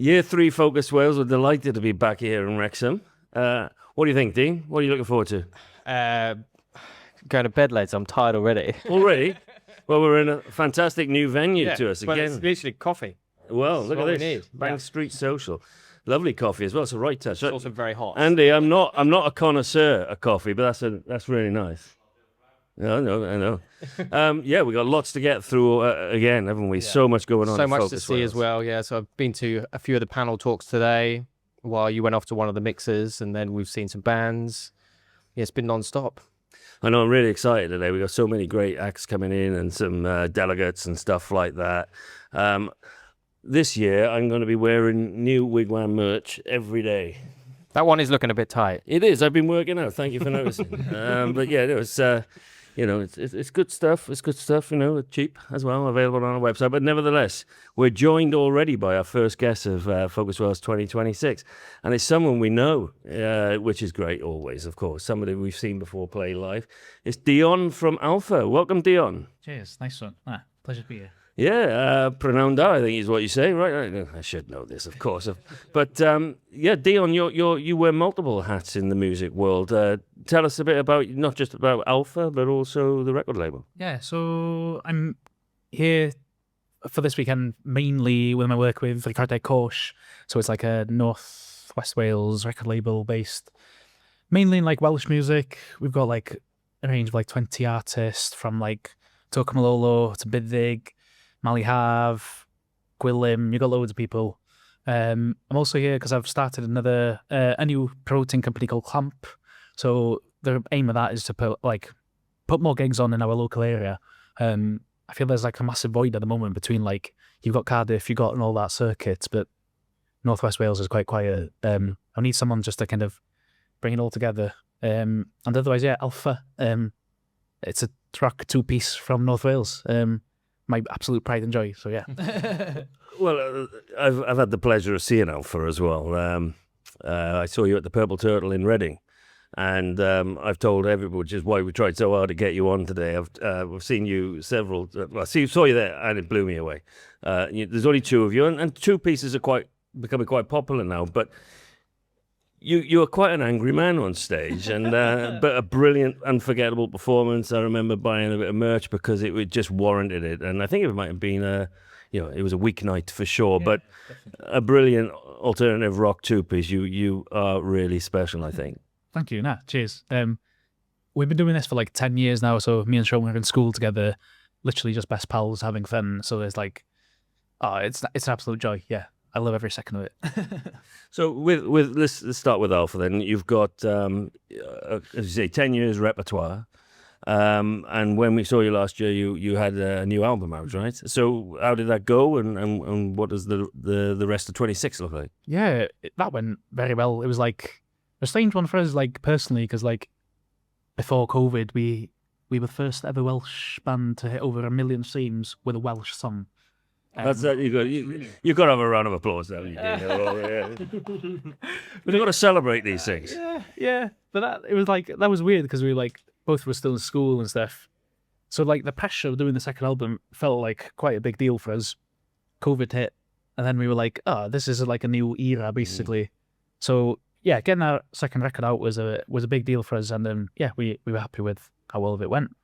Year 3 Focus Wales. We're delighted to be back here in Wrexham. What do you think, Dean? What are you looking forward to? Going to bed, lads. I'm tired already. Already? Well, we're in a fantastic new venue to us but again. it's literally coffee. Well, That's look at what we this. need. Bank Street Social. Lovely coffee as well. It's a right touch. It's also very hot. Andy, I'm not a connoisseur of coffee, but that's really nice. I know. Yeah, we got lots to get through again, haven't we? Yeah. So much going on. So in much to Focus see Wales. as well. Yeah, so I've been to a few of the panel talks today while you went off to one of the mixers, and then we've seen some bands. Yeah, it's been non-stop. I know, I'm really excited today. We got so many great acts coming in and some delegates and stuff like that. This year, I'm going to be wearing new Wigwam merch every day. That one is looking a bit tight. It is. I've been working out. Thank you for noticing. But yeah, it's good stuff. It's good stuff. It's cheap as well, available on our website. But nevertheless, we're joined already by our first guest of Focus Wales 2026, and it's someone we know, which is great always. Of course, somebody we've seen before play live. It's Dion from ALFFA. Welcome, Dion. Cheers, nice one. Pleasure to be here. Yeah, pronoun da, I think is what you say, right? I should know this, of course. But yeah, Dion, you wear multiple hats in the music world. Tell us a bit about, not just about ALFFA, but also the record label. Yeah, so I'm here for this weekend mainly with my work with Ricardo Coach. So it's like a North West Wales record label based mainly in like Welsh music. We've got like a range of like 20 artists from like Toca Malolo to Byddig, Malihaf, Gwilym. You got loads of people. I'm also here because I've started a new promoting company called Clamp. So the aim of that is to put more gigs on in our local area. I feel there's like a massive void at the moment between like you've got Cardiff, you've got all that circuit, but North West Wales is quite quiet. I need someone just to kind of bring it all together. And otherwise, yeah, ALFFA. It's a track 2-piece from North Wales. My absolute pride and joy. So yeah. Well, I've had the pleasure of seeing ALFFA as well. I saw you at the Purple Turtle in Reading, and I've told everybody, which is why we tried so hard to get you on today. I've seen you saw you there, and it blew me away. There's only 2 of you, and 2 pieces are becoming quite popular now, but. You were quite an angry man on stage, and but a brilliant, unforgettable performance. I remember buying a bit of merch because it just warranted it, and I think it might have been it was a weeknight for sure, but definitely. A brilliant alternative rock 2-piece. You are really special, I think. Thank you. Cheers. We've been doing this for like 10 years now. So me and Sean were in school together, literally just best pals, having fun. So there's like, it's an absolute joy. Yeah. I love every second of it. So let's start with ALFFA then. You've got, as you say, 10 years repertoire. And when we saw you last year, you had a new album out, right? So how did that go, and what does the rest of 26 look like? Yeah, that went very well. It was like a strange one for us, like personally, because like before COVID, we were the first ever Welsh band to hit over 1 million streams with a Welsh song. That's that. You got to have a round of applause, haven't you? Yeah. But you've got to celebrate these things. Yeah. But that was weird because we were like both were still in school and stuff. So like the pressure of doing the second album felt like quite a big deal for us. COVID hit, and then we were like, this is like a new era basically. So yeah, getting our second record out was a big deal for us, and we were happy with how well it went.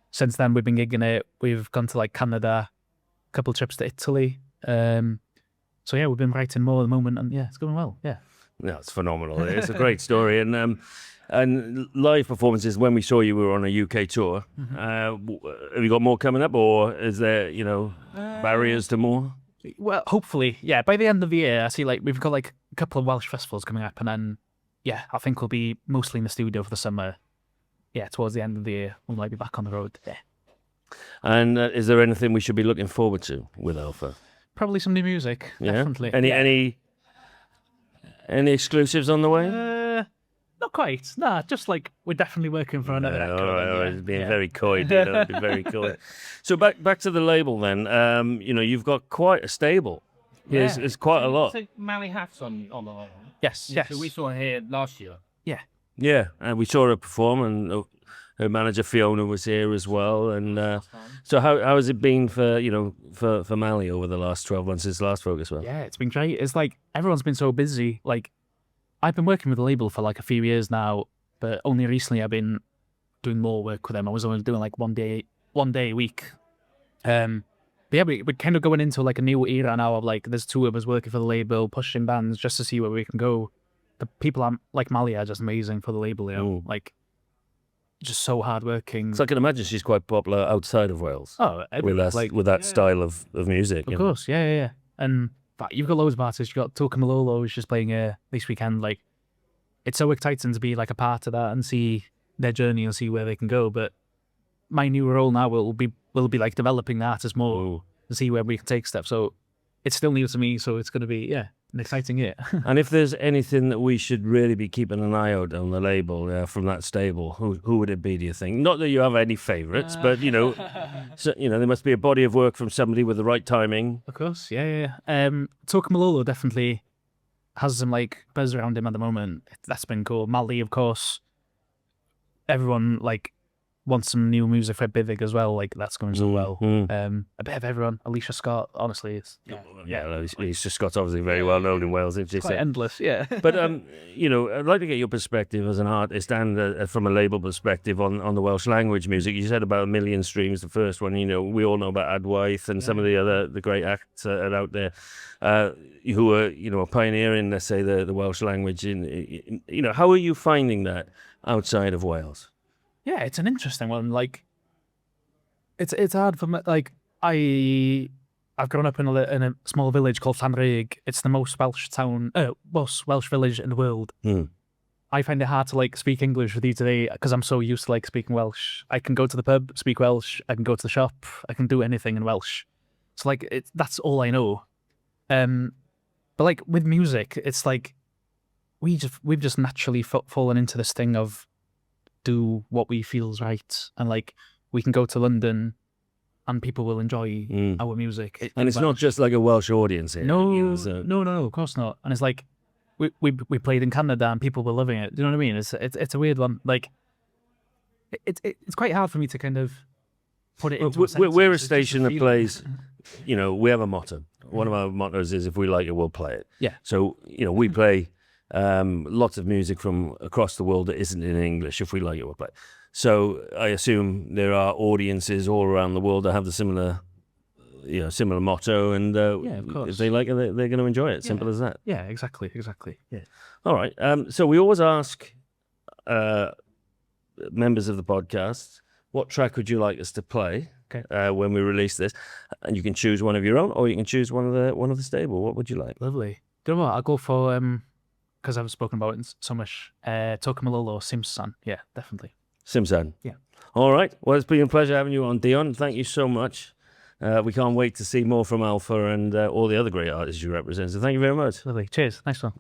Since then we've been gigging it. We've gone to like Canada. Couple trips to Italy. So yeah, we've been writing more at the moment, and yeah, it's going well. Yeah. No, it's phenomenal. It's a great story, and live performances. When we saw you, we were on a UK tour. Mm-hmm. Have you got more coming up, or is there barriers to more? Well, hopefully, yeah. By the end of the year, I see like we've got like a couple of Welsh festivals coming up, and then yeah, I think we'll be mostly in the studio for the summer. Yeah, towards the end of the year, we might be back on the road. Yeah. And is there anything we should be looking forward to with ALFFA? Probably some new music, definitely. Any exclusives on the way? Not quite. Just like we're definitely working for another record. All right. Being very coy, being very coy. So back to the label then. You've got quite a stable. Yeah. It's quite a lot. So Malihaf's on the line. Yes. So we saw her here last year. Yeah. Yeah, and we saw her perform, and her manager Fiona was here as well. And so how has it been for for Mally over the last 12 months since last Focus Well? Yeah, it's been great. It's like everyone's been so busy. Like I've been working with the label for like a few years now, but only recently I've been doing more work with them. I was only doing like one day a week. But yeah, we're kind of going into like a new era now of like there's two of us working for the label, pushing bands just to see where we can go. The people like Mally are just amazing for the label, like just so hardworking. So I can imagine she's quite popular outside of Wales. Oh, with that style of music. Of course, yeah. And but you've got loads of artists. You've got Tonne who's just playing this weekend. Like, it's so exciting to be like a part of that and see their journey and see where they can go. But my new role now will be like developing the artists more to see where we can take stuff. So it's still new to me. So it's going to be an exciting year. And if there's anything that we should really be keeping an eye out on the label from that stable, who would it be? Do you think? Not that you have any favourites, but so, there must be a body of work from somebody with the right timing. Of course, yeah. Tonne definitely has some like buzz around him at the moment. That's been cool. Mally, of course. Everyone like wants some new music for Bivig as well. Like that's going so well. A bit of everyone. Alicia Scott, honestly, it's Alicia Scott's obviously very well known in Wales. quite endless. Yeah, but I'd like to get your perspective as an artist and from a label perspective on the Welsh language music. You said about 1 million streams. The first one, we all know about Adwaith and some of the great acts are out there who are pioneering, let's say, the Welsh language. How are you finding that outside of Wales? Yeah, it's an interesting one. Like, it's hard for me. Like, I've grown up in a small village called Tonne. It's the most Welsh village in the world. I find it hard to like speak English with you today because I'm so used to like speaking Welsh. I can go to the pub, speak Welsh. I can go to the shop. I can do anything in Welsh. So like, that's all I know. But like with music, it's like we've just naturally fallen into this thing of do what we feel's right, and like we can go to London and people will enjoy our music. And it's not just like a Welsh audience here. No, of course not. And it's like we played in Canada and people were loving it. Do you know what I mean? It's a weird one. Like it's quite hard for me to kind of put it into a sentence. We're a station that plays. We have a motto. One of our mottos is if we like it, we'll play it. Yeah. So we play lots of music from across the world that isn't in English. If we like it, we'll play it. So I assume there are audiences all around the world that have the similar motto, and of course. if they like it, they're going to enjoy it. Simple as that. Yeah, exactly. Yeah. All right. So we always ask members of the podcast, what track would you like us to play when we release this? And you can choose one of your own, or you can choose one of the stable. What would you like? Lovely. Do you know what? I'll go for because I've spoken about it so much. Tokamalolo, Simsan. Yeah, definitely. Simsan. Yeah. All right. Well, it's been a pleasure having you on, Dion. Thank you so much. We can't wait to see more from ALFFA and all the other great artists you represent. So thank you very much. Lovely. Cheers. Nice one.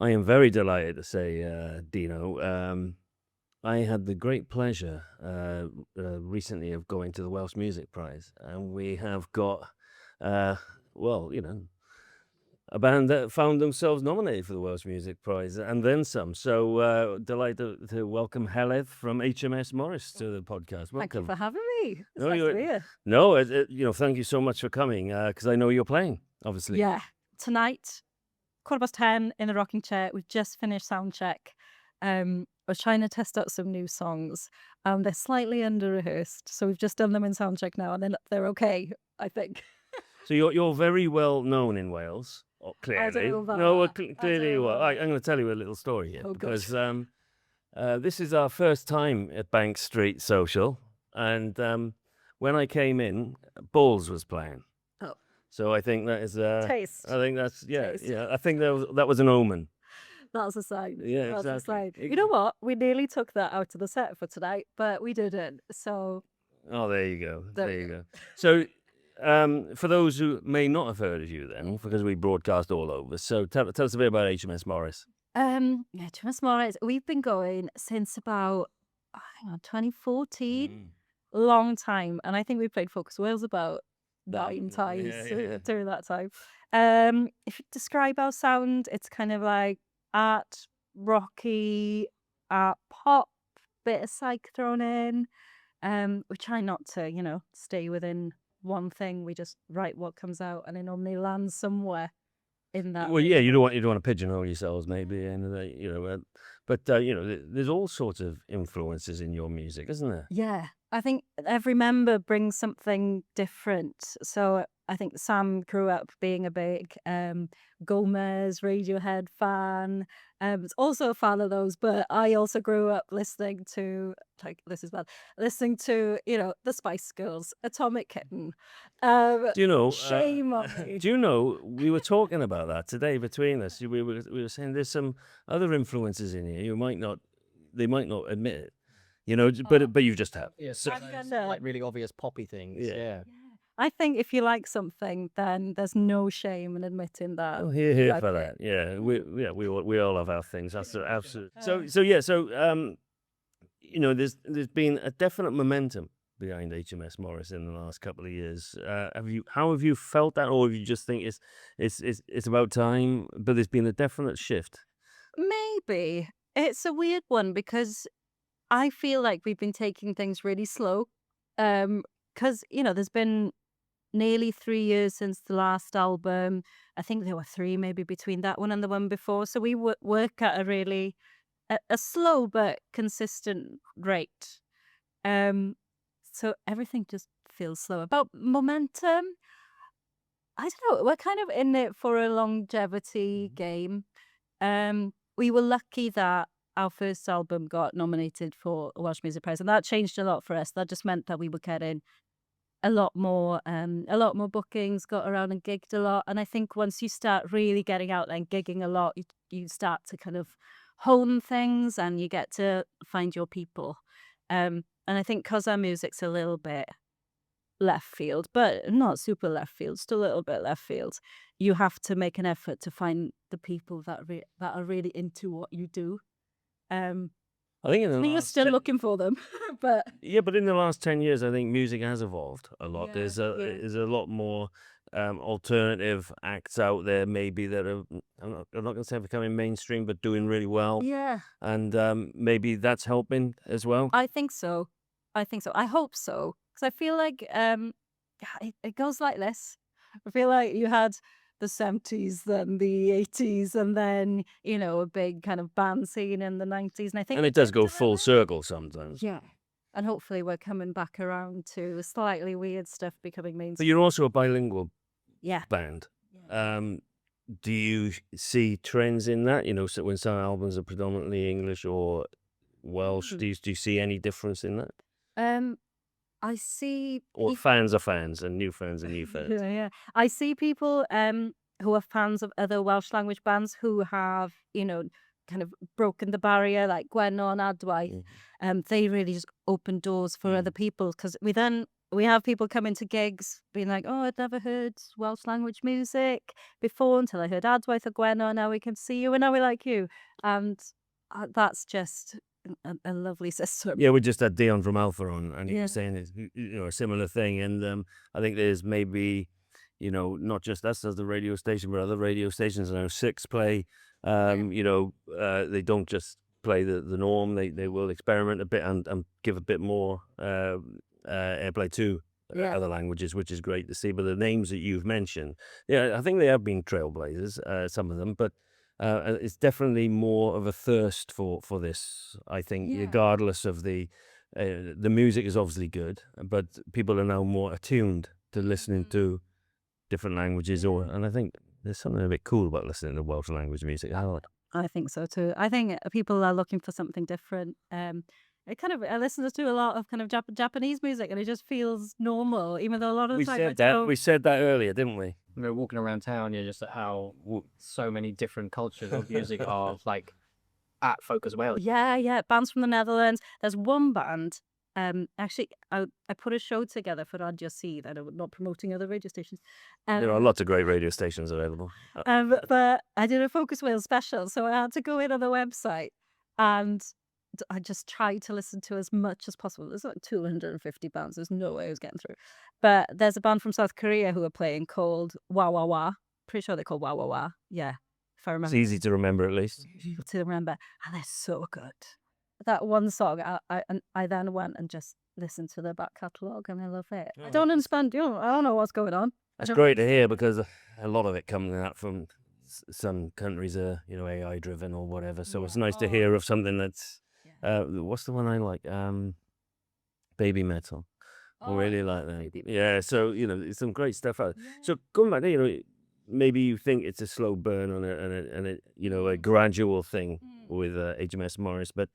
I am very delighted to say, Dino, I had the great pleasure recently of going to the Welsh Music Prize, and we have got, well, you know, a band that found themselves nominated for the Welsh Music Prize and then some. So delighted to welcome Heledd from HMS Morris to the podcast. Thank you Welcome. for having me. It's No, nice you're- to be here. No, you know, thank you so much for coming because I know you're playing, obviously. Yeah. Tonight, 10:15 in the rocking chair. We've just finished sound check. I was trying to test out some new songs. They're slightly under rehearsed, so we've just done them in sound check now, and they're okay, I think. So you're very well known in Wales. Clearly, know about no, well, that. I don't clearly know you are. about I'm going to tell you a little story here Oh, God. because this is our first time at Bank Street Social, and when I came in, Balls was playing. Oh. So I think that is. Taste. I think that's Taste. yeah. I think that was an omen. That's a sign. Yeah, That's a sign. exactly. You know what? We nearly took that out of the set for tonight, but we didn't. So Oh, there you go. There There we you go. So, for those who may not have heard of you, then because we broadcast all over, so tell us a bit about HMS Morris. yeah, HMS Morris. We've been going since about 2014. Mm. Long time, and I think we played Focus Wales about That- 9 times yeah. during that time. If you describe our sound, it's kind of like art rocky, art pop, bit of psych thrown in. We try not to, stay within one thing. We just write what comes out, and it normally lands somewhere in that. Well, yeah, you don't want to pigeonhole yourselves, maybe, and but you know, there's all sorts of influences in your music, isn't there? Yeah, I think every member brings something different. So I think Sam grew up being a big Gomez Radiohead fan. Was also a fan of those, but I also grew up listening to listening to the Spice Girls, Atomic Kitten. Do you know? Shame on me. Do you know? We were talking about that today between us. We were saying there's some other influences in here. They might not admit it, but you just have. Yeah, So- I'm those, gonna- like really obvious poppy things. Yeah. Yeah. I think if you like something, then there's no shame in admitting that. Oh, here like for it. that. Yeah, we all have our things. That's absolutely. So there's been a definite momentum behind HMS Morris in the last couple of years. How have you felt that, or have you just think it's about time? But there's been a definite shift. Maybe. It's a weird one because I feel like we've been taking things really slow. Because, there's been nearly 3 years since the last album. I think there were 3 maybe between that one and the one before. So we work at a slow but consistent rate. So everything just feels slow. About momentum, I don't know. We're kind of in it for a longevity game. We were lucky that our first album got nominated for a Welsh Music Prize, and that changed a lot for us. That just meant that we were getting a lot more bookings, got around and gigged a lot. And I think once you start really getting out there and gigging a lot, you start to kind of hone things and you get to find your people. And I think because our music's a little bit left field, but not super left field, still a little bit left field, you have to make an effort to find the people that are really into what you do. I think You're still looking for them, but Yeah, but in the last 10 years, I think music has evolved a lot. Yeah, There's yeah. a lot more alternative acts out there, maybe that are, I'm not going to say becoming mainstream, but doing really well. yeah, And maybe that's helping as well. I think so. I hope so, because I feel like it goes like this. I feel like you had the 70s, then the 80s, and then a big kind of band scene in the 90s, and I think And it does go full circle sometimes. Yeah, and hopefully we're coming back around to slightly weird stuff becoming But mainstream. you're also a bilingual Yeah. band. Do you see trends in that? So when some albums are predominantly English or Welsh, do you see any difference in that? I see. Or fans are fans and new fans are new fans? Yeah. I see people who are fans of other Welsh language bands who have, kind of broken the barrier, like Gwenno and Adwaith. They really just open doors for other people, because we then we have people come into gigs being like, oh, I'd never heard Welsh language music before until I heard Adwaith or Gwenno. Now we can see you and now we like you. And that's just a lovely system. Yeah, we just had Dion from Alpha on, and he Yeah. was saying a similar thing. And I think there's maybe, not just us as the radio station, but other radio stations now. Six play. They don't just play the norm. They will experiment a bit and give a bit more airplay to other languages, which is great to see. But the names that you've mentioned, I think they have been trailblazers, some of them, but it's definitely more of a thirst for this, I think, regardless of the music is obviously good, but people are now more attuned to listening to different languages, and I think there's something a bit cool about listening to Welsh language music. I think so too. I think people are looking for something different. I listen to a lot of kind of Japanese music, and it just feels normal, even though a lot of the time We said that earlier, didn't we? Walking around town, just at how so many different cultures of music are like at Folk as well. Yeah, bands from the Netherlands. There's one band. Actually, I put a show together for Radio C that I'm not promoting other radio stations. There are lots of great radio stations available. But I did a Focus Wales special, so I had to go in on the website and I just tried to listen to as much as possible. There's like 250 bands. There's no way I was getting through. But there's a band from South Korea who are playing called Wah Wah Wah. Pretty sure they're called Wah Wah Wah. Yeah, if I remember. It's easy to remember, at least. To remember. And they're so good. That one song, I then went and just listened to their back catalogue, and I love it. I don't understand. I don't know what's going on. It's great to hear, because a lot of it comes out from some countries are AI driven or whatever. So it's nice to hear of something that's what's the one I like? Baby Metal. I really like that. Yeah, so it's some great stuff out. So going back there, maybe you think it's a slow burn on a gradual thing with HMS Morris, but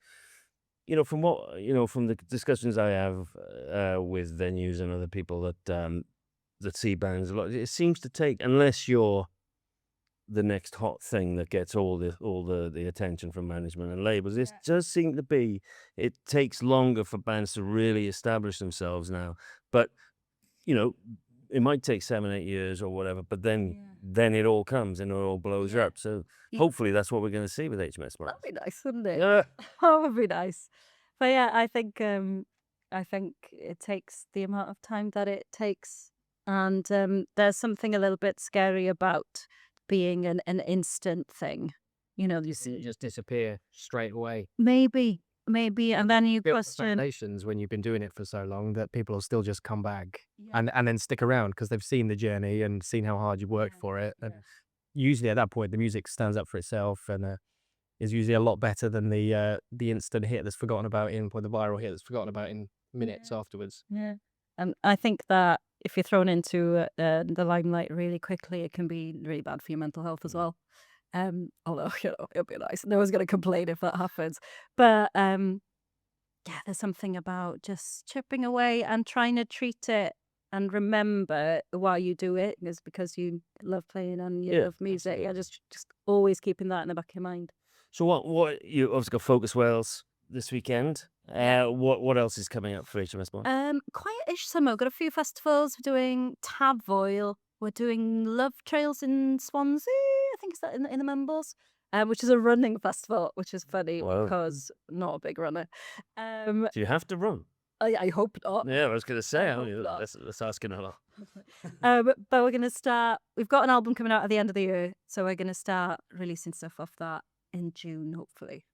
from what from the discussions I have with venues and other people that see bands a lot, it seems to take, unless you're the next hot thing that gets all the attention from management and labels, it does seem to be, it takes longer for bands to really establish themselves now. But it might take 7-8 years or whatever, but then it all comes and it all blows up. So hopefully that's what we're going to see with HMS Morris. That'd be nice, wouldn't it? Yeah. That would be nice. But yeah, I think it takes the amount of time that it takes, and there's something a little bit scary about being an instant thing. You see It just disappear straight away. maybe, and then you Built the question. foundations when you've been doing it for so long that people will still just come back and then stick around because they've seen the journey and seen how hard you worked for it. And usually at that point, the music stands up for itself and is usually a lot better than the instant hit that's forgotten about or the viral hit that's forgotten about in minutes afterwards. Yeah, and I think that if you're thrown into the limelight really quickly, it can be really bad for your mental health as well. Although it'll be nice. No one's going to complain if that happens. But there's something about just chipping away and trying to treat it and remember why you do it is because you love playing and you love music. Yeah, just always keeping that in the back of your mind. So what you obviously got Focus Wales this weekend. What else is coming up for HMS Morris? Quiet-ish summer. We've got a few festivals. We're doing Tavoil. We're doing Love Trails in Swansea. I think it's that in the Mumbles, which is a running festival, which is funny because not a big runner. Do you have to run? I hope not. Yeah, I was going to say. hope not. That's asking a lot. But we're going to start. We've got an album coming out at the end of the year, so we're going to start releasing stuff off that in June, hopefully.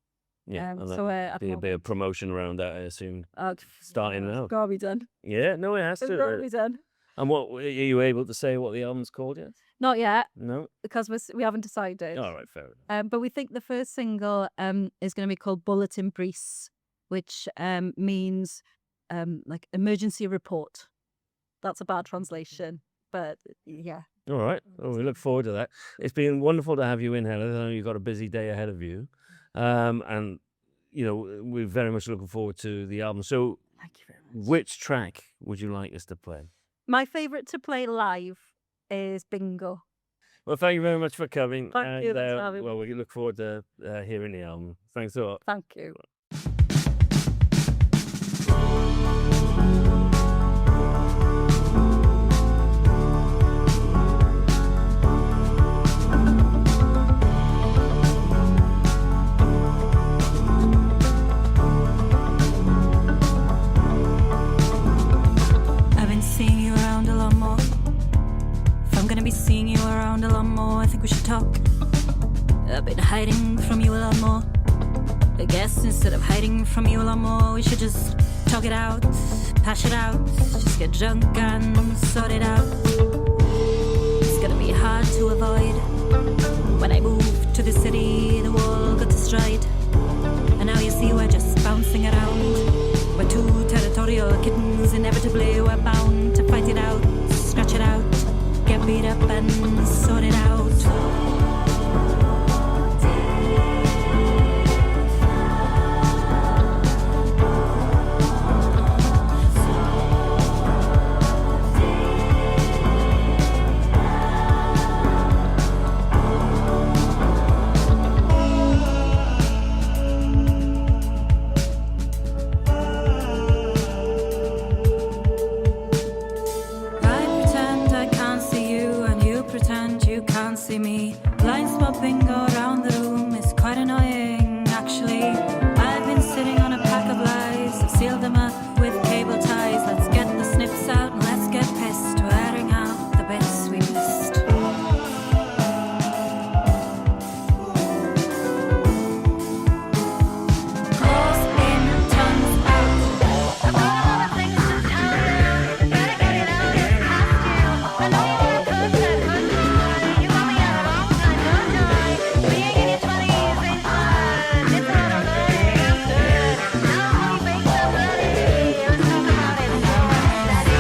Yeah, and so be a bit of promotion around that, I assume. Starting now. Gotta be done. Yeah, no, it has It's to. gotta be done. And what are you able to say what the album's called yet? Not yet, No. because we haven't decided. All right, fair enough. But we think the first single is going to be called Bulletin Breeze, which means like emergency report. That's a bad translation, but yeah. All right. Well, we look forward to that. It's been wonderful to have you in, Helen. I know you've got a busy day ahead of you. And, we're very much looking forward to the album. So, Thank you very much. which track would you like us to play? My favourite to play live is Bingo. Well, thank you very much for coming. Thank you, thanks for having me. Well, we look forward to hearing the album. Thanks a lot. Thank you. think we should talk. I've been hiding from you a lot more. I guess instead of hiding from you a lot more, we should just talk it out, hash it out, just get drunk and sort it out. It's gonna be hard to avoid. When I moved to the city, the wall got destroyed. And now you see we're just bouncing around. We're two territorial kittens, inevitably we're bound to fight it out, scratch it out, get beat up and sort it out. See me. Blind spot bingo around the room is quite annoying, actually. I've been sitting on a pack of lies. I've sealed them up with cable ties. Let's get the snips out and let's get pissed. We're airing out the bits we missed. Calls in, tongues out. I've got all the things to tell you. Better get it out and ask you. I know you want to push that hood. You got me at a wrong time, don't die. Being in your 20s ain't fun. It's not a learning after. Now we make some money. Let's talk about it slow and steady.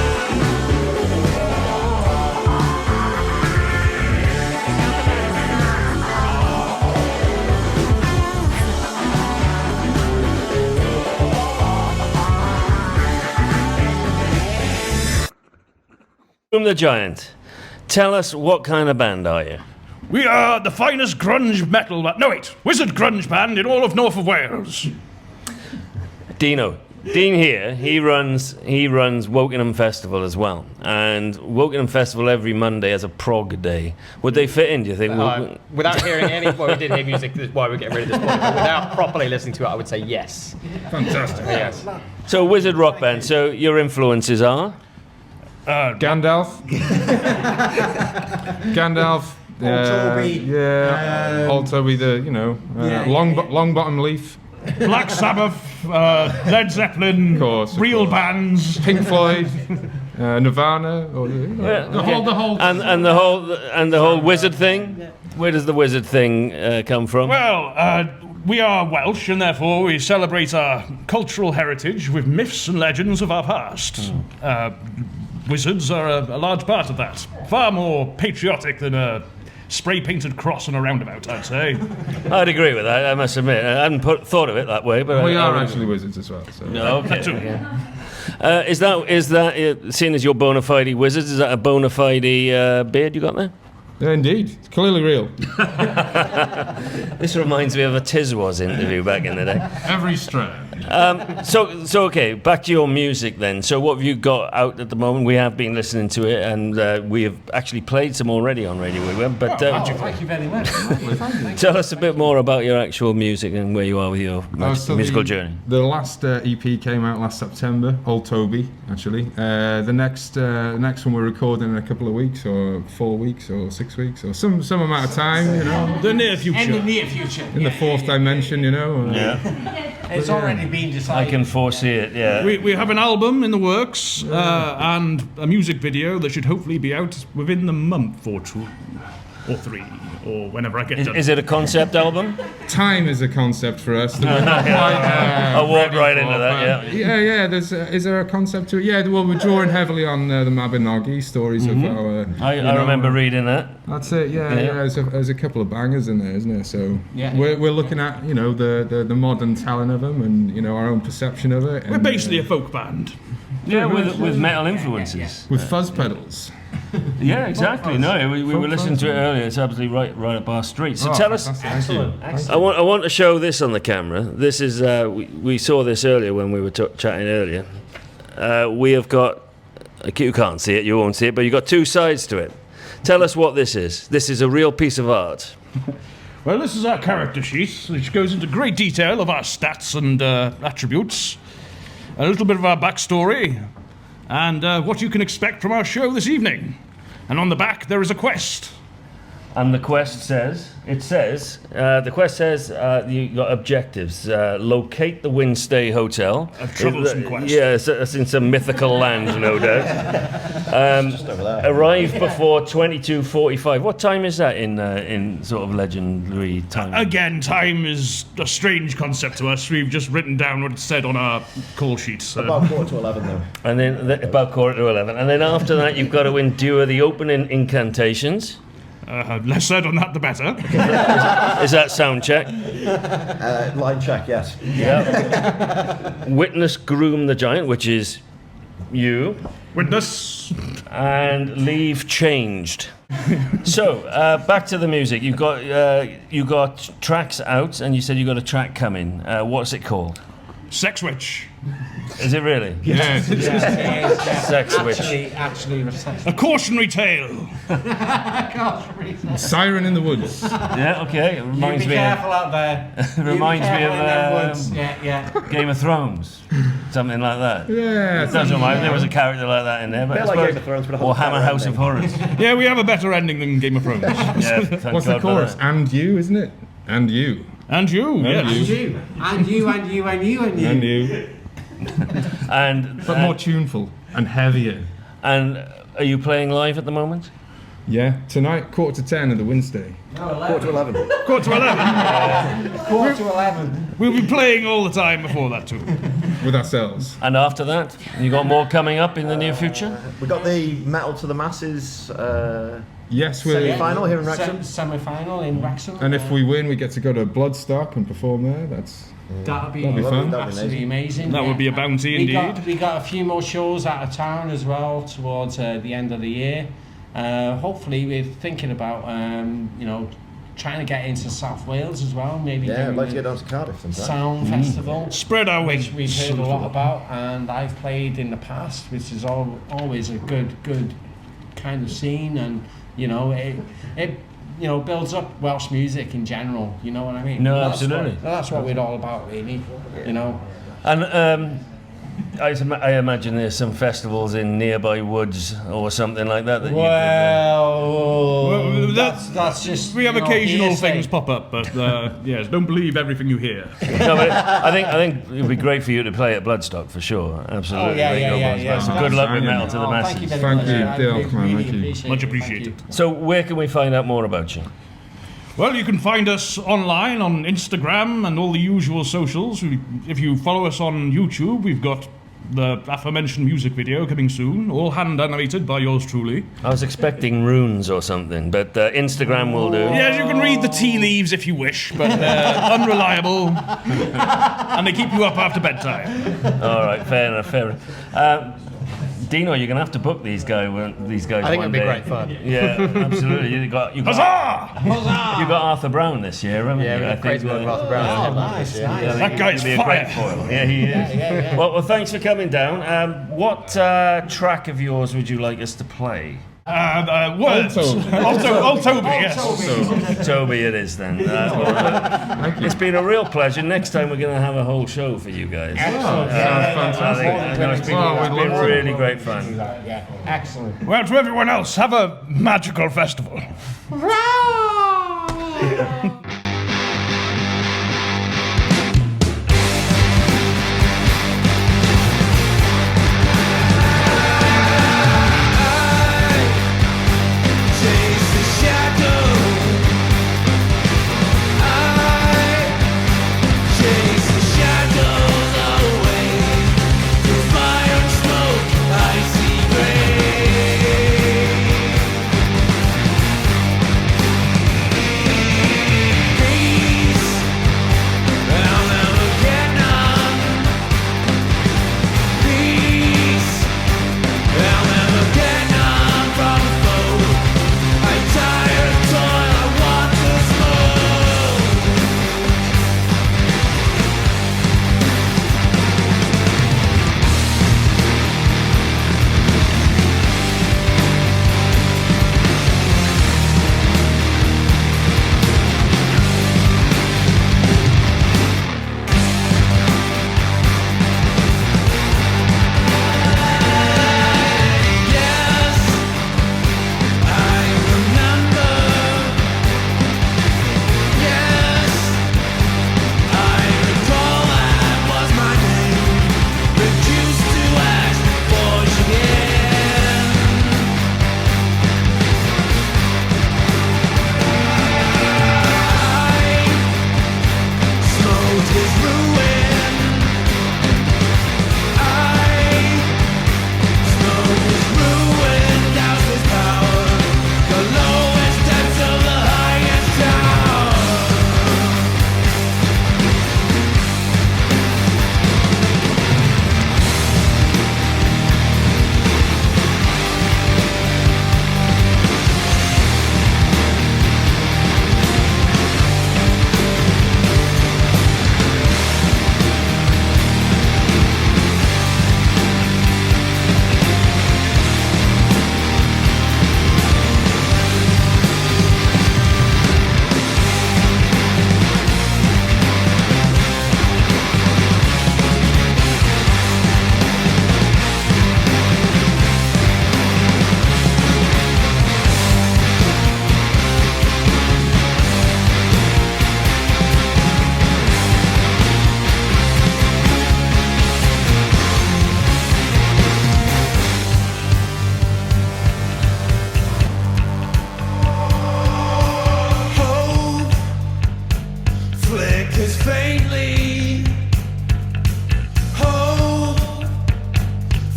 Groom the Giant, tell us what kind of band are you? We are the finest grunge metal, wizard grunge band in all of North of Wales. Dean here, he runs Wokingham Festival as well, and Wokingham Festival every Monday has a prog day. Would they fit in, do you think? Without hearing any, well, we did hear music, this is why we're getting rid of this point, but without properly listening to it, I would say yes. Fantastic. Yes. So wizard rock band, so your influences are? Gandalf. Gandalf. Old Toby, long bottom leaf. Black Sabbath, Led Zeppelin, Of course, real bands. Pink Floyd, Nirvana, The whole. And the whole wizard thing? Where does the wizard thing come from? Well, we are Welsh, and therefore we celebrate our cultural heritage with myths and legends of our past. Wizards are a large part of that. Far more patriotic than a spray-painted cross on a roundabout, I'd say. I'd agree with that, I must admit. I hadn't thought of it that way, but we are actually wizards as well. So. No, okay. Is that seeing as you're bona fide wizards, is that a bona fide beard you got there? Yeah, indeed, it's clearly real. This reminds me of a Tiswas interview back in the day. Every strand. So okay, back to your music then. So what have you got out at the moment? We have been listening to it, and we have actually played some already on Radio Wigwam. But Thank you very much. tell us a bit more about your actual music and where you are with your musical journey. The last EP came out last September. Old Toby, actually. The next one we're recording in a couple of weeks, or 4 weeks, or 6 weeks, or some amount of time. You know, The near future. In the near future. in the fourth dimension. You know. It's already been decided. I can foresee it, yeah. We have an album in the works and a music video that should hopefully be out within the month or two, or 3, or whenever I get done. Is it a concept album? Time is a concept for us. That we're not quite, I walked ready right for, into that, but yeah. Is there a concept to it? Yeah. Well, we're drawing heavily on the Mabinogi stories of our. I remember reading that. That's it. Yeah. There's a couple of bangers in there, isn't there? So Yeah. we're looking at the modern telling of them, and our own perception of it. We're And, basically a folk band. Yeah, with metal influences. with fuzz pedals. Yeah, exactly. No, we were listening to it earlier. It's absolutely right up our street. So tell us. Excellent. I want to show this on the camera. This is we saw this earlier when we were chatting earlier. We have got. You can't see it. You won't see it. But you've got two sides to it. Tell us what this is. This is a real piece of art. Well, this is our character sheet, which goes into great detail of our stats and attributes, a little bit of our backstory, and what you can expect from our show this evening. And on the back, there is a quest. And the quest says, the quest says you got objectives. Locate the Windstay Hotel. A troublesome quest. Yeah, it's in some mythical land, no doubt. Arrive before 22:45. What time is that in sort of legendary time? Again, time is a strange concept to us. We've just written down what it said on our call sheets. About 11:15 though. And then about 11:15. And then after that, you've got to endure the opening incantations. Less said on that, the better. Is that sound check? Line check, yes. Yeah. Witness Groom the Giant, which is you. Witness. And leave changed. So back to the music. You got tracks out, and you said you got a track coming. What's it called? Sex Witch. Is it really? Yes. Sex Witch. Actually, A cautionary tale. Siren in the Woods. Yeah, okay. It reminds be me careful out there. of, reminds me in them woods. of Yeah. Game of Thrones. Something like that. Yeah. It doesn't mind. There was a character like that in there. But Bit I like suppose- Game of Thrones, but a or better Hammer House of ending. Horrors. Yeah, we have a better ending than Game of Thrones. Yeah, thank What's God the for chorus? that. And you, isn't it? And you. And you, yes. you. And you. And you. And But more tuneful and heavier. and are you playing live at the moment? Yeah. Tonight, 10:15 at the Wednesday. 11:15. Quarter to 11. Quarter to 11. We'll be playing all the time before that too. With ourselves. And after that, you got more coming up in the near future? We got the Metal to the Masses Yes, we're. semi-final here in Wrexham. Semi-final in Wrexham. And if we win, we get to go to Bloodstock and perform there. That'd be That'd be fun. absolutely amazing. That would be a bounty indeed. We got a few more shows out of town as well towards the end of the year. Hopefully, we're thinking about trying to get into South Wales as well. Maybe Yeah, I'd doing like to the get down to Cardiff sometime. Sound Festival. Spread our Which wings. we've heard a lot about, and I've played in the past, which is always a good kind of scene, and it builds up Welsh music in general. You know what I mean? No, absolutely. That's what we're all about, really. And I imagine there's some festivals in nearby woods or something like that. Well, that's just We have you know, occasional hearsay. things pop up, but yes, don't believe everything you hear. No, but I think it'd be great for you to play at Bloodstock for sure. Absolutely. Oh, yeah. So good luck with Brilliant. Metal to the Masses. Thank you very Thank much. you, I Dale, really come on, thank you. appreciate Much it. appreciated. Thank you. So where can we find out more about you? Well, you can find us online on Instagram and all the usual socials. If you follow us on YouTube, we've got the aforementioned music video coming soon, all hand animated by yours truly. I was expecting runes or something, but Instagram will do. Yes, you can read the tea leaves if you wish, but they're unreliable and they keep you up after bedtime. All right, fair enough. Dino, you're gonna have to book these guys. I think one it'd be day. great fun. Yeah, absolutely. You got Huzzah! you got Arthur Brown this year, haven't Yeah, you? we I had crazy think, one with Arthur Brown. Oh, nice. That guy's he'll be a great fire. foil. Yeah, he is. Well, thanks for coming down. What track of yours would you like us to play? Words. Altoby, yes. Toby, it is then. It's been a real pleasure. Next time we're going to have a whole show for you guys. Sounds I fantastic. think it's been really great fun. Yeah, excellent. Well, to everyone else, have a magical festival.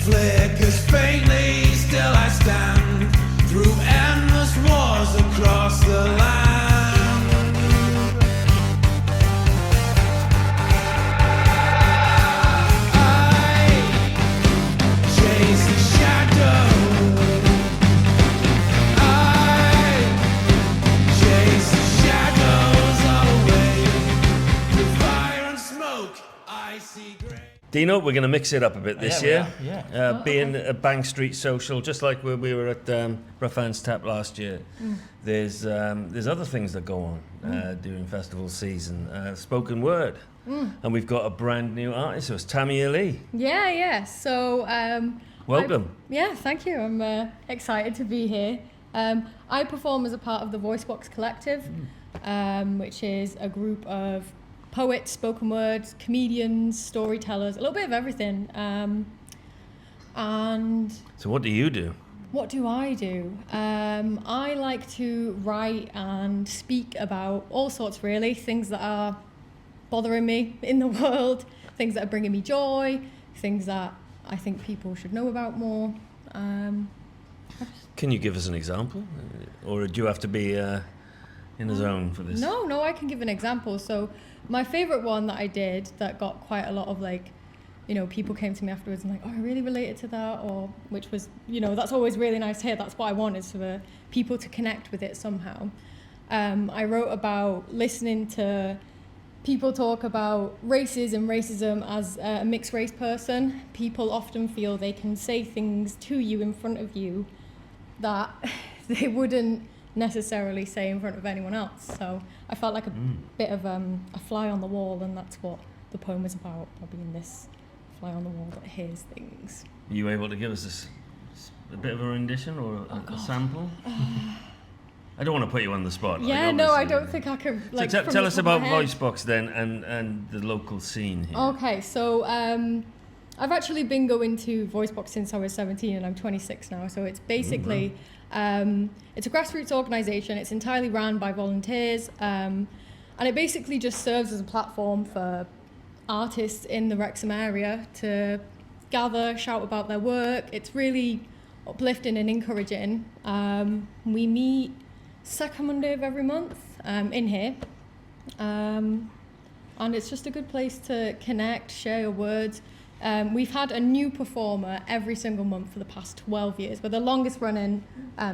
flickers faintly, still I stand through endless wars across the land. I chase the shadow. I chase the shadows all away. Through fire and smoke, I see grey. Dino, we're going to mix it up a bit this Yeah, year. we are, yeah. Being a Bank Street social, just like we were at Rough Hands Tap last year. There's other things that go on during festival season. Spoken word, and we've got a brand new artist. So it's Tammy Lee. Yeah. So, Welcome. thank you. I'm excited to be here. I perform as a part of the Voicebox Collective, which is a group of poets, spoken words, comedians, storytellers, a little bit of everything. And So what do you do? what do? I like to write and speak about all sorts, really, things that are bothering me in the world, things that are bringing me joy, things that I think people should know about more. Can you give us an example? Or do you have to be in the zone for this? No, I can give an example. So my favorite one that I did that got quite a lot of people came to me afterwards and I really related to that, or which was, that's always really nice to hear. That's what I want, is for people to connect with it somehow. I wrote about listening to people talk about races and racism as a mixed race person. People often feel they can say things to you in front of you that they wouldn't necessarily say in front of anyone else. So I felt like a bit of a fly on the wall, and that's what the poem is about, by being this fly on the wall that hears things. Are you able to give us a bit of a rendition or a sample? I don't want to put you on the spot. Yeah, no, I don't think I could. So tell us about Voicebox then, and the local scene here. Okay, so I've actually been going to Voicebox since I was 17, and I'm 26 now. So it's basically it's a grassroots organisation. It's entirely run by volunteers, and it basically just serves as a platform for artists in the Wrexham area to gather, shout about their work. It's really uplifting and encouraging. We meet second Monday of every month in here, and it's just a good place to connect, share your words. We've had a new performer every single month for the past 12 years. We're the longest running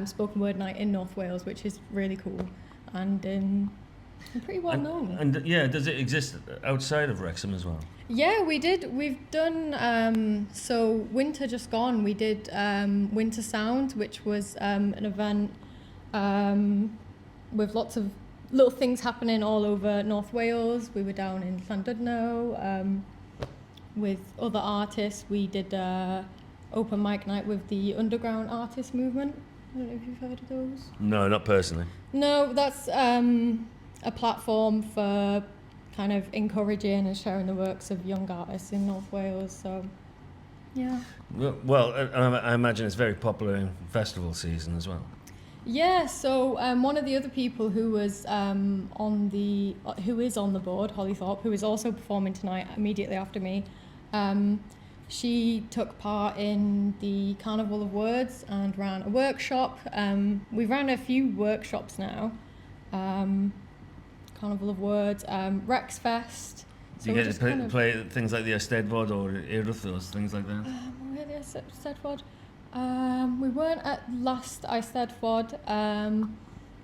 spoken word night in North Wales, which is really cool and pretty well known. And does it exist outside of Wrexham as well? Yeah, we did. We've done, so winter just gone, we did Winter Sound, which was an event with lots of little things happening all over North Wales. We were down in Llandudno with other artists. We did open mic night with the underground artist movement. I don't know if you've heard of those. No, not personally. No, that's a platform for kind of encouraging and sharing the works of young artists in North Wales. So, yeah. Well, I imagine it's very popular in festival season as well. Yeah, so one of the other people who was who is on the board, Holly Thorpe, who is also performing tonight immediately after me, she took part in the Carnival of Words and ran a workshop. We've ran a few workshops now. Carnival of Words, Wrexfest. Do you get to play things like the Eisteddfod or Eisteddfod, things like that? Were the Eisteddfod? We weren't at last Eisteddfod.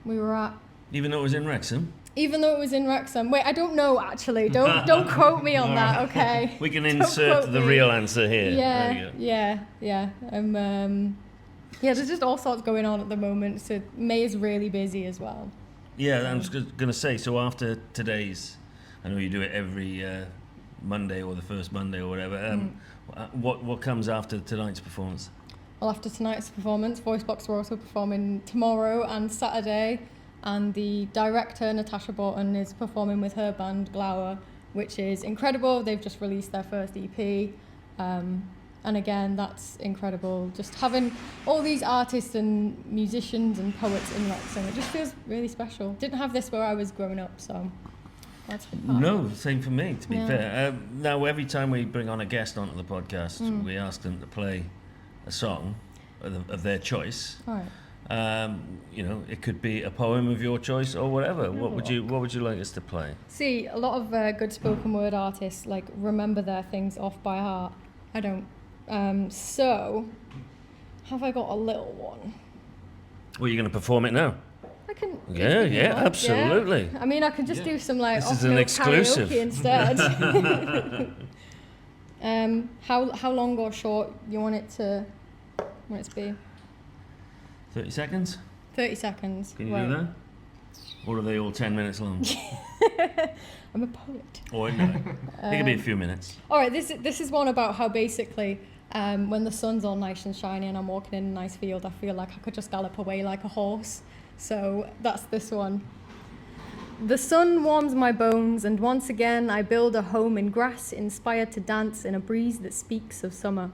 We were at... Even though it was in Wrexham? Even though it was in Wrexham. Wait, I don't know, actually. Don't quote me on that, okay? We can insert the real answer here. Yeah. There's just all sorts going on at the moment, so May is really busy as well. Yeah, I was going to say, so after today's, I know you do it every Monday or the first Monday or whatever, what comes after tonight's performance? Well, after tonight's performance, Voicebox are also performing tomorrow and Saturday, and the director, Natasha Borton, is performing with her band, Glower, which is incredible. They've just released their first EP, and again, that's incredible. Just having all these artists and musicians and poets in Wrexham, it just feels really special. Didn't have this where I was growing up, so that's fun. No, same for me, to be fair. Now, every time we bring on a guest onto the podcast, we ask them to play a song of their choice. All right. It could be a poem of your choice or whatever. What would you like us to play? See, a lot of good spoken word artists like remember their things off by heart. I don't. So, have I got a little one? Well, you're going to perform it now. I can. Yeah, if you want, absolutely. Yeah. I mean, I can just do some like This is an off-note exclusive. karaoke instead. How long or short you want it to be? 30 seconds? 30 seconds. Can you do that? Or are they all 10 minutes long? I'm a poet. Or no? It could be a few minutes. All right, this is one about how basically when the sun's all nice and shiny and I'm walking in a nice field, I feel like I could just gallop away like a horse. So that's this one. The sun warms my bones, and once again I build a home in grass, inspired to dance in a breeze that speaks of summer.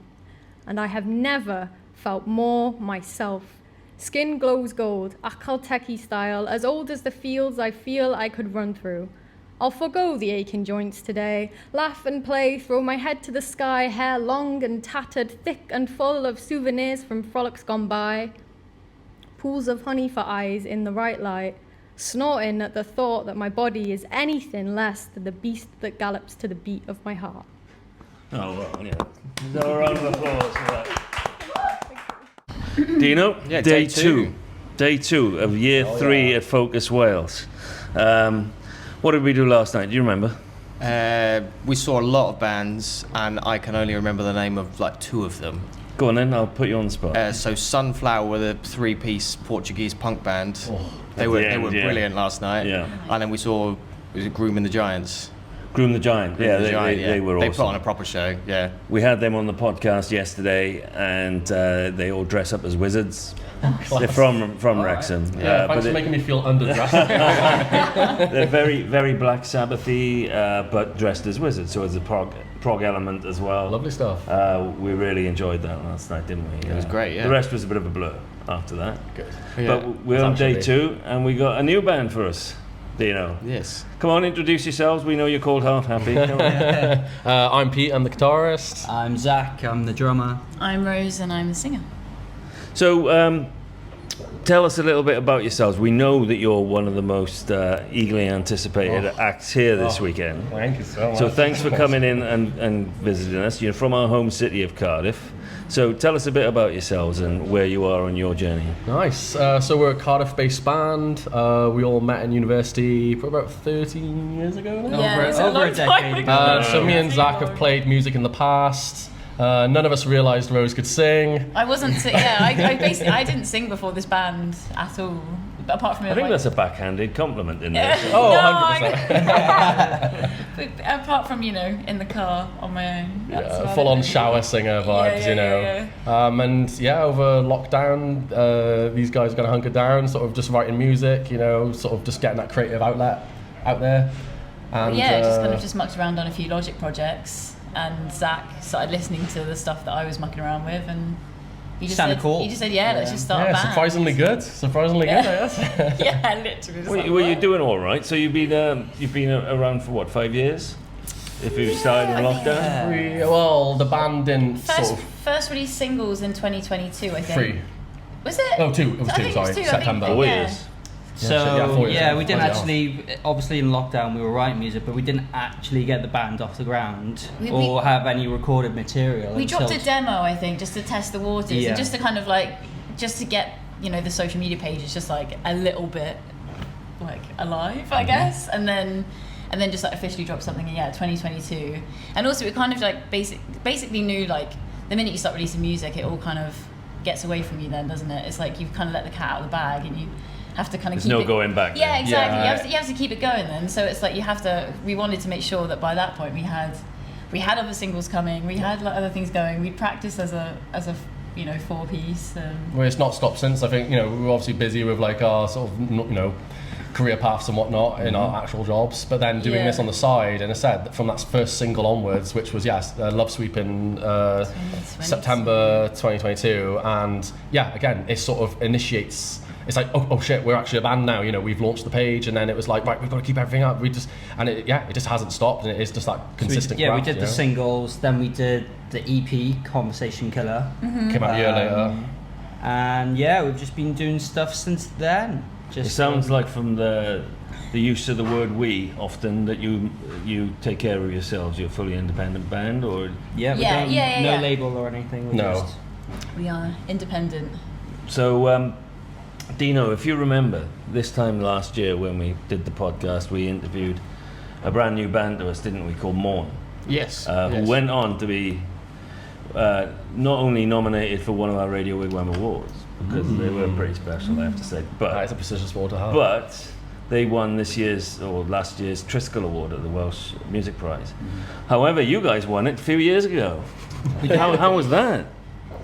And I have never felt more myself. Skin glows gold, Akalteki style, as old as the fields I feel I could run through. I'll forgo the aching joints today, laugh and play, throw my head to the sky, hair long and tattered, thick and full of souvenirs from frolics gone by. Pools of honey for eyes in the right light, snorting at the thought that my body is anything less than the beast that gallops to the beat of my heart. Oh, well, yeah. There's a round of applause for that. Dino, Yeah, day day two. two. Day 2 of year 3 at Focus Wales. What did we do last night? Do you remember? We saw a lot of bands, and I can only remember the name of like 2 of them. Go on then, I'll put you on the spot. So Sunflower were the 3-piece Portuguese punk band. They At were the end, yeah. brilliant last night. Yeah. And then we saw Groom the Giants. Groom the Giant. Yeah, they were awesome. They put on a proper show. Yeah. We had them on the podcast yesterday, and they all dress up as wizards. They're from Wrexham. Yeah, thanks for making me feel underdressed. They're very, very Black Sabbathy, but dressed as wizards, so it's a prog element as well. Lovely stuff. We really enjoyed that last night, didn't we? It was great, yeah. The rest was a bit of a blur after that. Good. But we're on day 2, and we got a new band for us. Dino. Yes. Come on, introduce yourselves. We know you're called Half Happy. Come on. I'm Pete, I'm the guitarist. I'm Zach, I'm the drummer. I'm Rose and I'm the singer. So, tell us a little bit about yourselves. We know that you're one of the most eagerly anticipated acts here this weekend. Thank you so much. So thanks for coming in and visiting us. You're from our home city of Cardiff. So tell us a bit about yourselves and where you are on your journey. Nice. So we're a Cardiff-based band. We all met in university for about 13 years ago now. Yeah, over a decade ago. So me and Zach have played music in the past. None of us realised Rose could sing. I wasn't, I didn't sing before this band at all. But apart from I think that's a backhanded compliment in there. Oh, no, 100%. But apart from, in the car on my own. Yeah, full-on shower singer vibes, And over lockdown, these guys are going to hunker down, sort of just writing music, sort of just getting that creative outlet out there. And, just kind of just mucked around on a few Logic projects, and Zach started listening to the stuff that I was mucking around with, and he just said, let's just start a band. Surprisingly good, I guess. Yeah, literally. Well, you're doing all right. So you've been around for what, 5 years? If you started in lockdown? The band didn't First release singles in 2022, I think. 3. Was it? Oh, 2. It was 2, sorry. September. 4 years. So, we didn't actually, obviously in lockdown we were writing music, but we didn't actually get the band off the ground or have any recorded material. We dropped a demo, I think, just to test the waters and just to kind of just to get, the social media pages just like a little bit alive, I guess. And then just officially dropped something in 2022. And also we kind of basically knew the minute you start releasing music, it all kind of gets away from you then, doesn't it? It's like you've kind of let the at out of the bag and you have to kind of keep it. There's no going back. Yeah, exactly. Yeah. You have to keep it going then. So it's like we wanted to make sure that by that point we had other singles coming, we had other things going. We practiced as a 4-piece. Well, it's not stopped since. I think we were obviously busy with our sort of career paths and whatnot in our actual jobs, but then doing this on the side, and I said from that first single onwards, which was Love Sweep in September 2022, and again it sort of initiates it's like, oh shit, we're actually a band now. You know, we've launched the page, and then it was like, right, we've got to keep everything up. It just hasn't stopped, and it is just that consistent. We did the singles, then we did the EP, Conversation Killer. Came out a year later. And yeah, we've just been doing stuff since then. It sounds like from the use of the word "we" often that you take care of yourselves. You're a fully independent band, or no label or anything. We are independent. So, Dino, if you remember, this time last year when we did the podcast, we interviewed a brand new band to us, didn't we, called Morn? Yes. Who went on to be not only nominated for one of our Radio Wigwam Awards, because they were pretty special, I have to say. But it's a prestigious award to have. But they won last year's Triskel Award at the Welsh Music Prize. However, you guys won it a few years ago. How was that?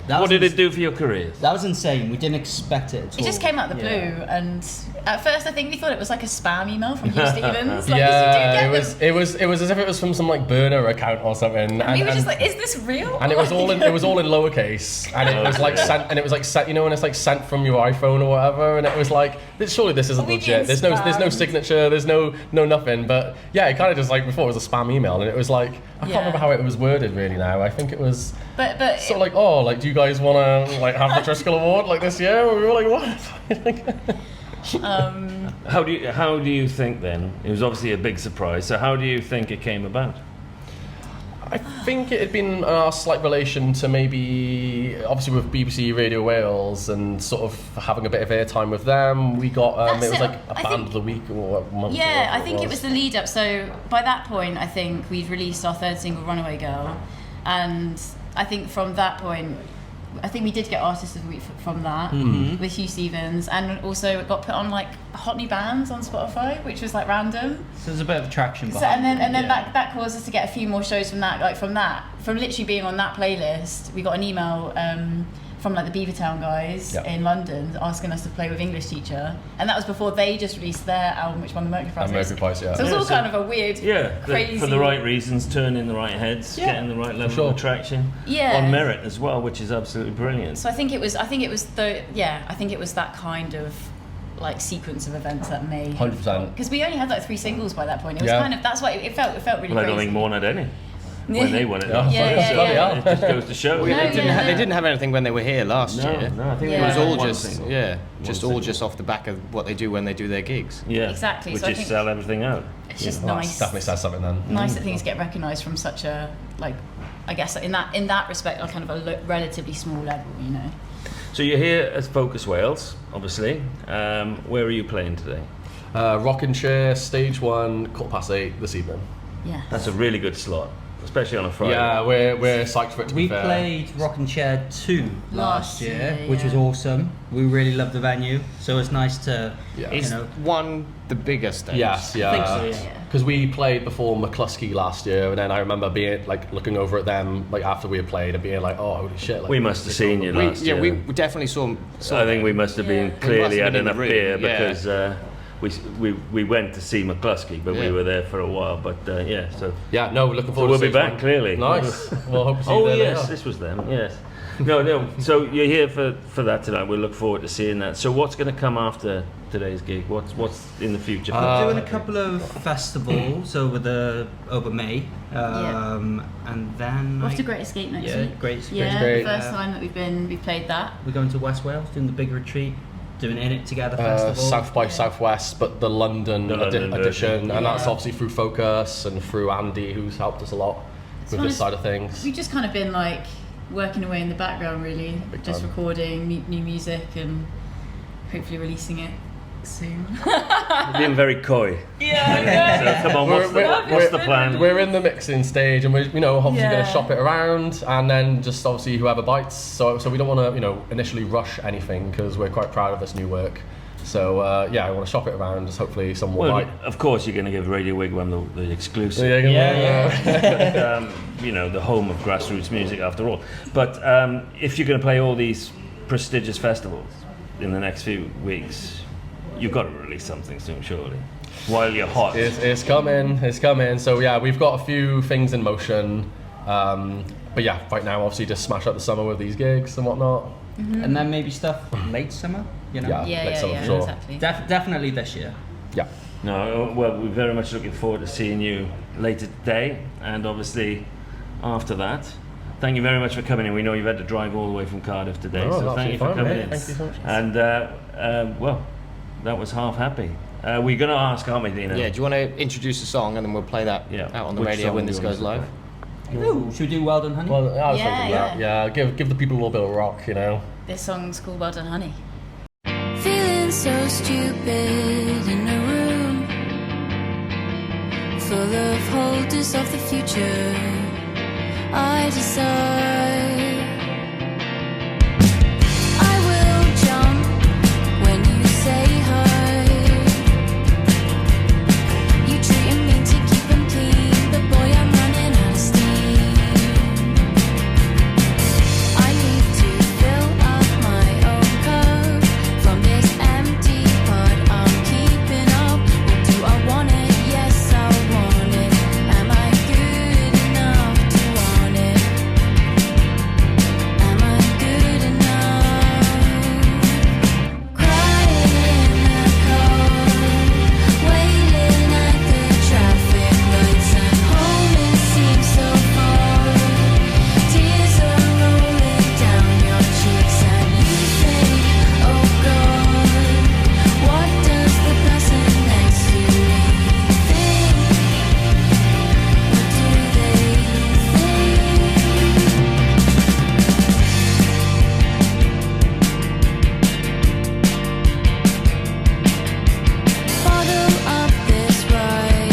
What did it do for your careers? That was insane. We didn't expect it at all. It just came out of the blue, and at first I think we thought it was like a spam email from Hugh Stevens. It was as if it was from some like burner account or something. And we were just like, is this real? And it was all in lowercase, and it was like sent, and it was like sent, you know, when it's like sent from your iPhone or whatever, and it was like, surely this isn't legit. There's no signature, there's no nothing. But yeah, it kind of just like before it was a spam email, and it was like, I can't remember how it was worded really now. I think it was but sort of like, oh, like, do you guys want to like have the Triskel Award like this year? And we were like, what? How do you think then? It was obviously a big surprise. So how do you think it came about? I think it had been a slight relation to maybe, obviously with BBC Radio Wales and sort of having a bit of airtime with them. We got, it was like a band of the week or a month. Yeah, I think it was the lead up. So by that point, I think we'd released our third single, Runaway Girl. And I think from that point, I think we did get Artist of the Week from that with Hugh Stevens, and also it got put on like Hot New Bands on Spotify, which was like random. So there's a bit of traction behind So, and then that caused us to get a few more shows from that. From literally being on that playlist, we got an email from like the Beavertown guys in London asking us to play with English Teacher, and that was before they just released their album, which won the Mercury Prize. So it was all kind of a weird, crazy. For the right reasons, turning the right heads, getting the right level of attraction. On merit as well, which is absolutely brilliant. So I think it was that kind of like sequence of events that made 100%. Because we only had like 3 singles by that point. It was kind of, that's why it felt really well, I don't crazy. think Morn had any. When they won it, it just goes to show. They didn't have anything when they were here last year. No, I think it was all just just off the back of what they do when they do their gigs. Yeah, exactly. Which so is sell everything out. It's just nice. Definitely says something then. Nice that things get recognised from such a like, I guess in that respect, on kind of a relatively small level, you know. So you're here as Focus Wales, obviously. Where are you playing today? Rocking Chair, Stage 1, 8:15 this evening. Yeah. That's a really good slot, especially on a Friday. Yeah, we're psyched for it to be fair. We played Rocking Chair 2 last year, which was awesome. We really loved the venue, so it's nice to, won the biggest stage. Yes, yeah. I think so, yeah. Because we played before McCluskey last year, and then I remember being like looking over at them like after we had played and being like, oh holy shit! Like, we must have seen you last year. Yeah, we definitely saw I think we must have been clearly had enough beer because we went to see McCluskey, but we were there for a while. But no, we're looking forward. We'll to be back one. clearly. Nice. Well, hope to see you there yes, later. this was them. Yes. No. So you're here for that tonight. We look forward to seeing that. So what's going to come after today's gig? What's in the future? We're doing a couple of festivals over May, and then We're off to Great Escape next week. Great Escape. The first time that we've played that. We're going to West Wales, doing the big retreat, doing In It Together festival. South by Southwest, but the London edition, and that's obviously through Focus and through Andy, who's helped us a lot with this side of things. We've just kind of been like working away in the background, really, just recording new music and hopefully releasing it soon. You're being very coy. Yeah. So come on, what's the plan? We're in the mixing stage, and we're obviously going to shop it around, and then just obviously whoever bites. So we don't want to initially rush anything because we're quite proud of this new work. So I want to shop it around. Just hopefully someone will bite. Of course, you're going to give Radio Wigwam the exclusive. The home of grassroots music, after all. But if you're going to play all these prestigious festivals in the next few weeks, you've got to release something soon, surely. While you're hot. It's coming. So we've got a few things in motion. But right now, obviously, just smash up the summer with these gigs and whatnot. And then maybe stuff late summer. You know? Yeah, exactly. Definitely this year. Yeah. No, well, we're very much looking forward to seeing you later today, and obviously after that. Thank you very much for coming in. We know you've had to drive all the way from Cardiff today, No, so thank you for coming in. Thank you so much. And well, that was half happy. We're going to ask, aren't we, Dino? Yeah, do you want to introduce the song and then we'll play that out on the Which radio song when do this you want goes us to live? play? Ooh, should we do Well Done Honey? Well, I was Yeah, thinking that. Yeah, give the people a little bit of rock, you know. This song's called Well Done Honey. Feeling so stupid in a room full of holders of the future. I decide I will jump when you say hi. You treat me to keep them clean, but boy, I'm running out of steam. I need to fill up my own cup from this empty pot I'm keeping up. Do I want it? Yes, I want it. Am I good enough to want it? Am I good enough? Crying in the car, waiting at the traffic lights, and home it seems so far. Tears are rolling down your cheeks, and you think, oh God, what does the person next to me think? What do they Bottle up this wine,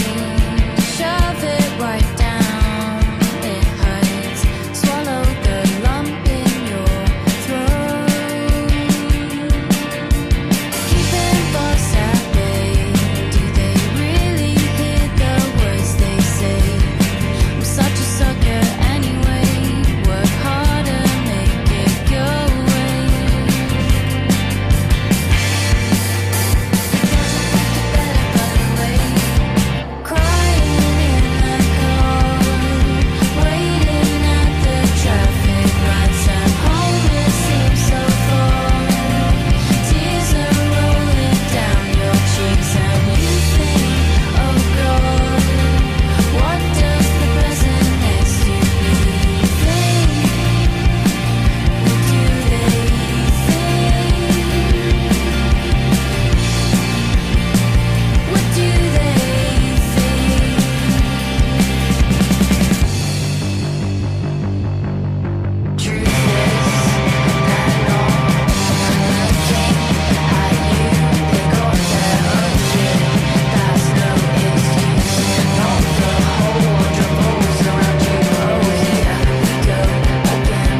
shove it right down. It hurts. Swallow the lump in your throat. Keeping thoughts at bay. Do they really hear the words they say? I'm such a sucker anyway. Work harder, make it go away. Crying in the car, waiting at the traffic lights, and home it seems so far. Tears are rolling down your cheeks, and you think, oh God, what does the person next to me think? What do they think? What do they think? Truth is that all looking at you, they got their own shit. That's no excuse. Not the whole world revolves around you. Oh, here we go again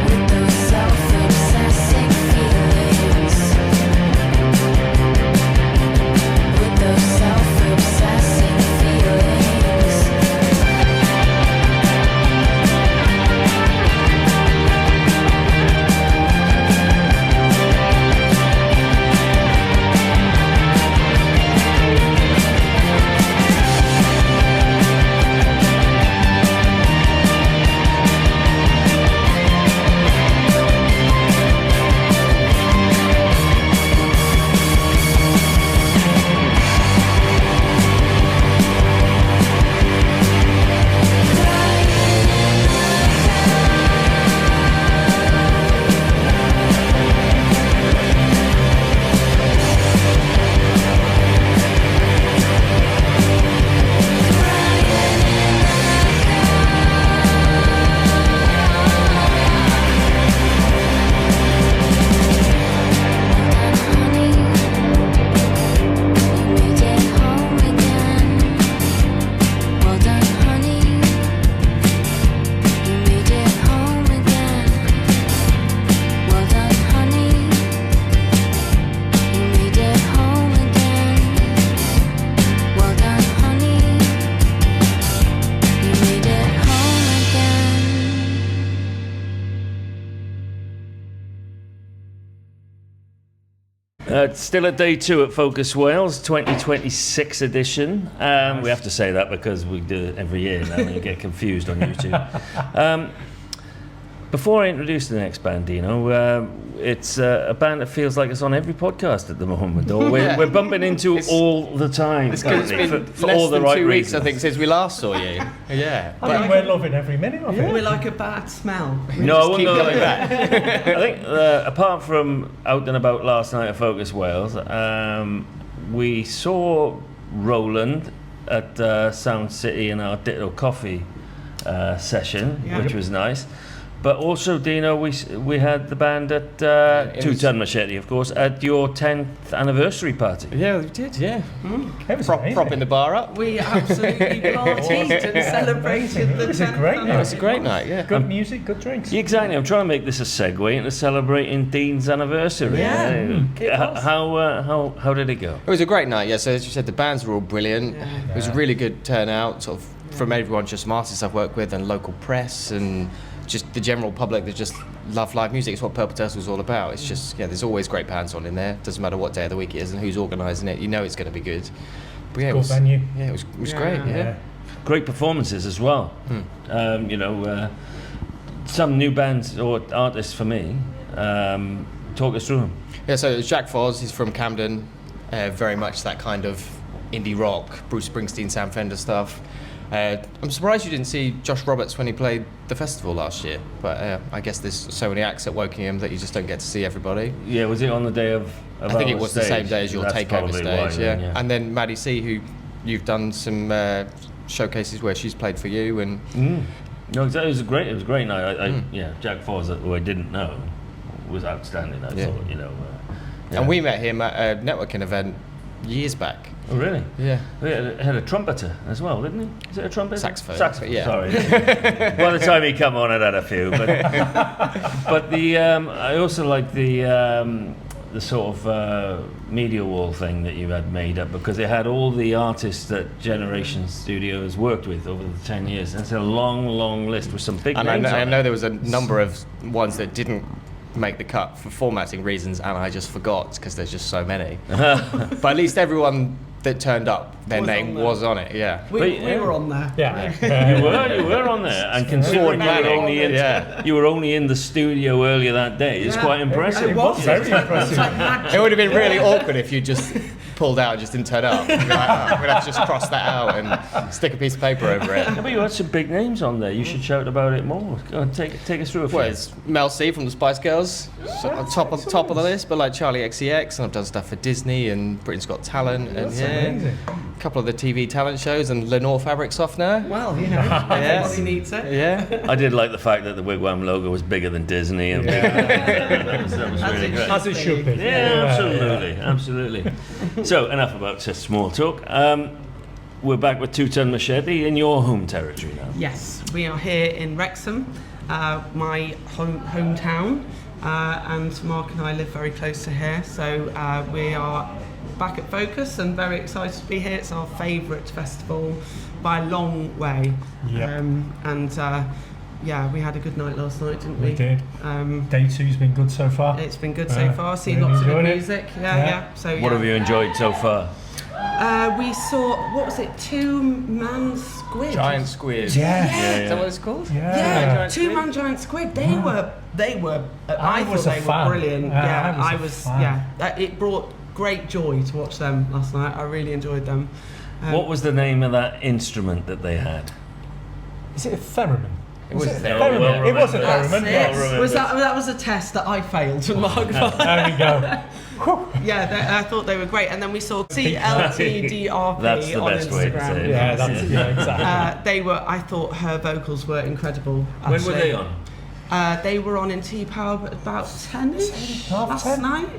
with those self-obsessing feelings. With those self-obsessing feelings. Well done, honey. You made it home again. Well done, honey. You made it home again. Well done, honey. You made it home again. It's still at day 2 at Focus Wales, 2026 edition. We have to say that because we do it every year now and you get confused on YouTube. Before I introduce the next band, Dino, it's a band that feels like it's on every podcast at the moment, or we're bumping into all the time. It's because it's been for less all the than right 2 weeks, reasons. I think, since we last saw you. Yeah. I mean, we're loving every minute of it. We're like a bad smell. No, I wouldn't keep go coming like that. I think apart from out and about last night at Focus Wales, we saw Roland at Sound City in our Ditto Coffee session, which was nice. But also, Dino, we had the band at Tonne Machete, of course, at your 10th anniversary party. Yeah, we did, yeah. It was Propping the bar up. We absolutely partied and celebrated the It was a great night. It was a great night, yeah. Good music, good drinks. Exactly. I'm trying to make this a segue into celebrating Dean's anniversary. Yeah. How did it go? It was a great night, yeah. So as you said, the bands were all brilliant. It was a really good turnout, sort of from everyone, just some artists I've worked with and local press and just the general public that just love live music. It's what Purple Turtle's all about. It's just, there's always great bands on in there. Doesn't matter what day of the week it is and who's organising it. You know it's going to be good. But yeah, Cool venue. Yeah, it was great. Yeah. Great performances as well. Some new bands or artists for me. Talk us through them. Yeah, so it's Jack Foz. He's from Camden. Very much that kind of indie rock, Bruce Springsteen, Sam Fender stuff. I'm surprised you didn't see Josh Roberts when he played the festival last year, but I guess there's so many acts at Wokingham that you just don't get to see everybody. Yeah, was it on the day of I think it was stage? the same day as your That's takeover probably stage, why, yeah. And then Maddie C, who you've done some showcases where she's played for you, and No, exactly. It was a great night. Jack Foz, who I didn't know, was outstanding. I thought, And we met him at a networking event years back. Oh, really? Yeah. He had a trumpeter as well, didn't he? Is it a trumpeter? Saxophone, yeah. Sorry. By the time he come on, I'd had a few. But the I also like the sort of media wall thing that you had made up, because it had all the artists that Generation Studios worked with over the 10 years. And it's a long, long list with some big and names. I know there was a number of ones that didn't make the cut for formatting reasons, and I just forgot because there's just so many. But at least everyone that turned up, their name was on it. Yeah, we were on there. Yeah, you were on there, and considering you were only in the studio earlier that day, it's quite impressive. It was very impressive. It would have been really awkward if you just pulled out and just didn't turn up. You'd be like, I'm gonna have to just cross that out and stick a piece of paper over it. Yeah, but you had some big names on there. You should shout about it more. Go on, take us through a few. Well, it's Mel C from the Spice Girls, on top of the list, but like Charlie XCX, and I've done stuff for Disney and Britain's Got Talent, and amazing. a couple of the TV talent shows, and Lenore Fabric Softener. Well, everybody needs it. Yeah. I did like the fact that the Wigwam logo was bigger than Disney. And that was really great. As it should be. Yeah, absolutely. So, enough about just small talk. We're back with Tonne Machete in your home territory now. Yes, we are here in Wrexham, my hometown, and Mark and I live very close to here, so we are back at Focus and very excited to be here. It's our favourite festival by a long way. Yep. We had a good night last night, didn't we? We did. Day 2's been good so far. It's been good so far. Seen lots of good music. So what have you enjoyed so far? We saw, what was it, 2-man squid? Giant squid. Is that what it's called? Yeah. 2-man giant squid. They were. I thought they were brilliant. I was. It brought great joy to watch them last night. I really enjoyed them. What was the name of that instrument that they had? Is it a theremin? It was a theremin. It was a theremin. That was a test that I failed, and Mark. There we go. I thought they were great, and then we saw CLTDRP That's the on best Instagram. way to say it. Yeah, exactly. They were. I thought her vocals were incredible. When Actually. were they on? They were on in T-Power about 10ish last night.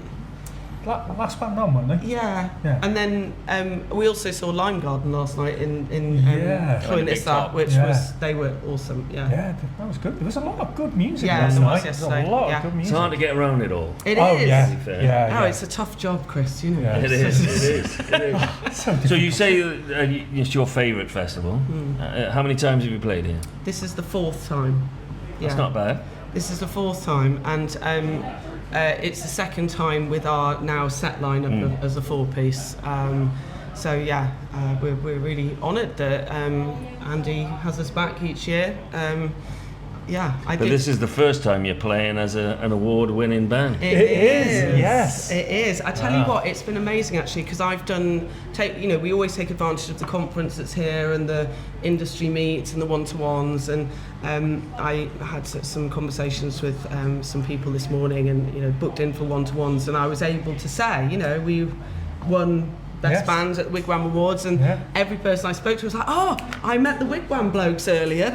Last band on, weren't they? Yeah. And then we also saw Lime Garden last night in Cloynistar, which was, they were awesome. Yeah, that was good. There was a lot of good music Yeah, last there was night. yesterday. There's a lot Yeah. of good It's music. hard to get around it all. It Oh, is. yeah. Oh, it's a tough job, Chris. You know. Yeah. It is. So you say it's your favourite festival. How many times have you played here? This is the 4th time. That's not bad. This is the 4th time, and it's the 2nd time with our now set lineup as a 4-piece. We're really honoured that Andy has us back each year. I But did. this is the first time you're playing as an award-winning band. It is, yes. It is. I tell you what, it's been amazing actually, because I've we always take advantage of the conference that's here and the industry meets and the one-to-ones, and I had some conversations with some people this morning, and booked in for one-to-ones, and I was able to say, we won Best Bands at the Wigwam Awards, and every person I spoke to was like, "Oh, I met the Wigwam blokes earlier."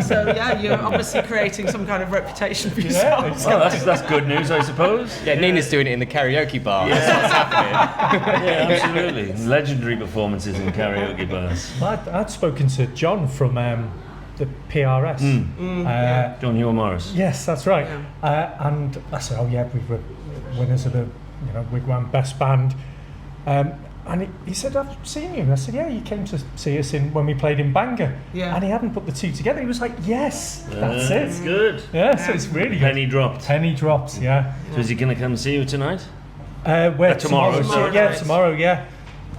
So you're obviously creating some kind of reputation for yourself. Well, that's good news, I suppose. Yeah, Nina's doing it in the karaoke bar. That's what's happening. Yeah, absolutely. Legendary performances in karaoke bars. I'd spoken to John from the PRS. John Hugh Morris. Yes, that's right. And I said, "Oh yeah, we were winners of the Wigwam Best Band." And he said, "I've seen you." And I said, "Yeah, you came to see us when we played in Bangor." Yeah. And he hadn't put the two together. He was like, "Yes, that's it." It's good. Yeah, so it's really Penny dropped. Penny drops, yeah. So is he going to come see you tonight? Tomorrow. Tomorrow Yeah, night. tomorrow, yeah.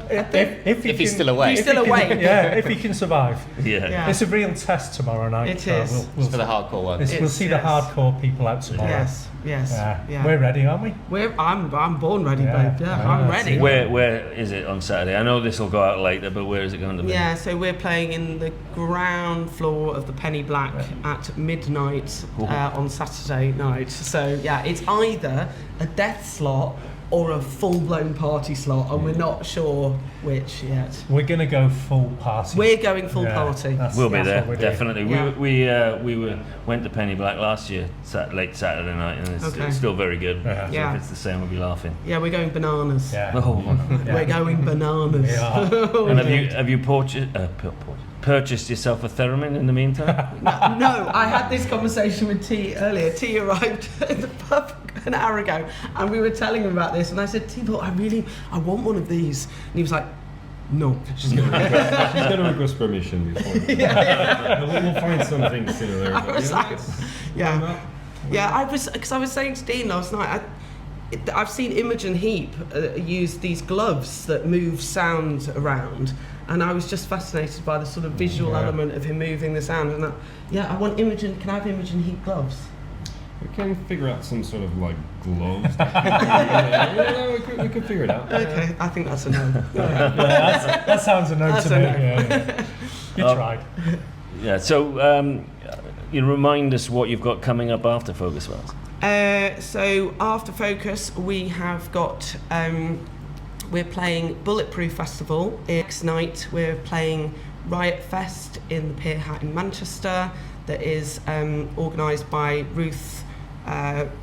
If he's still awake. He's still awake. Yeah, if he can survive. Yeah. It's a real test tomorrow night. It is. It's for the hardcore ones. We'll see the hardcore people out tomorrow. Yes. Yeah. We're ready, aren't we? I'm born ready, babe. Yeah, I'm ready. Where is it on Saturday? I know this will go out later, but where is it going to be? Yeah, so we're playing in the ground floor of the Penny Black at midnight on Saturday night. So yeah, it's either a death slot or a full-blown party slot, and we're not sure which yet. We're going to go full party. We're going full party. We'll be there, what we're doing. definitely. Yeah. We went to Penny Black last year, late Saturday night, and it's still very good. Yeah. So if it's the same, we'll be laughing. Yeah, we're going bananas. Yeah. Oh. We're going bananas. We are. And have you purchased yourself a theremin in the meantime? No, I had this conversation with T earlier. T arrived at the pub an hour ago, and we were telling him about this, and I said, T, but I want one of these. And he was like, no. She's going to request permission before. We'll find something similar. I was like, because I was saying to Dean last night, I've seen Imogen Heap use these gloves that move sound around, and I was just fascinated by the sort of visual element of him moving the sound. And I want Imogen. Can I have Imogen Heap gloves? We can figure out some sort of gloves. We can figure it out. Okay, I think that's a no. That sounds a no to me. Yeah. You tried. Yeah. So you remind us what you've got coming up after Focus Wells. So after Focus, we have got. We're playing Bulletproof Festival. Next night, we're playing Riot Fest in the Pier Hat in Manchester. That is organised by Ruth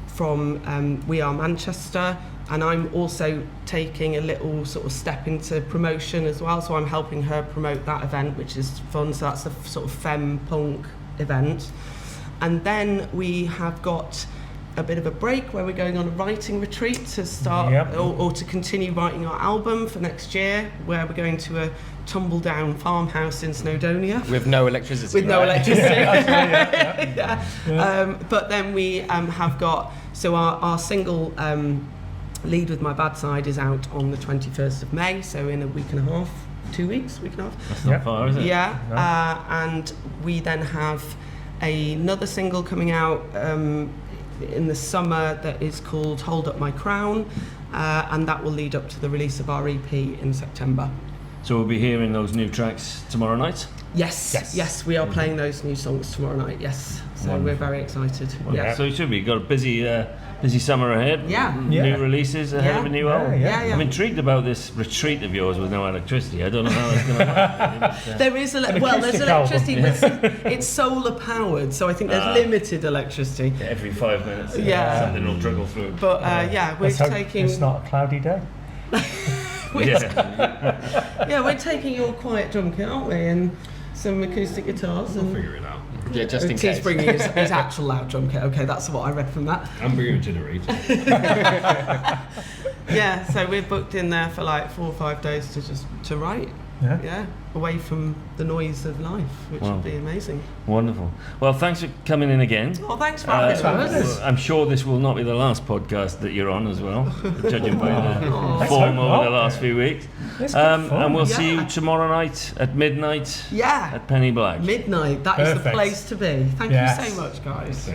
from We Are Manchester, and I'm also taking a little sort of step into promotion as well, so I'm helping her promote that event, which is fun. So that's a sort of femme punk event. And then we have got a bit of a break where we're going on a writing retreat to start or to continue writing our album for next year, where we're going to a tumble down farmhouse in Snowdonia with no electricity. With no electricity. But then we have got our single Lead With My Bad Side is out on the 21st of May, so in a week and a half, 2 weeks, week and a half. That's not far, is it? Yeah. No. And we then have another single coming out in the summer that is called Hold Up My Crown, and that will lead up to the release of our EP in September. So we'll be hearing those new tracks tomorrow night? Yes, we are playing those new songs tomorrow night, yes. So we're very excited. Yeah. So it should be. You've got a busy summer ahead. Yeah. New releases ahead of a new album. Yeah. I'm intrigued about this retreat of yours with no electricity. I don't know how it's going to happen. There is there's electricity, but it's solar powered, so I think there's limited electricity. Every 5 minutes. Something will trickle through. But we're taking. It's not a cloudy day. We're taking your quiet drum kit, aren't we? And some acoustic guitars. We'll figure it out. Yeah, just in case. He's bringing his actual loud drum kit. Okay, that's what I read from that. I'm bringing a generator. So we're booked in there for 4 or 5 days to write. Yeah, away from the noise of life, which Wow. would be amazing. Wonderful. Well, thanks for coming in again. Oh, thanks for having us. I'm sure this will not be the last podcast that you're on as well, judging by the Let's form hope over not. the last few weeks. It's good fun. And we'll see Yeah. you tomorrow night at midnight Yeah. at Penny Black. Midnight, that is the Perfect. place to be. Thank Yes. you so much, guys.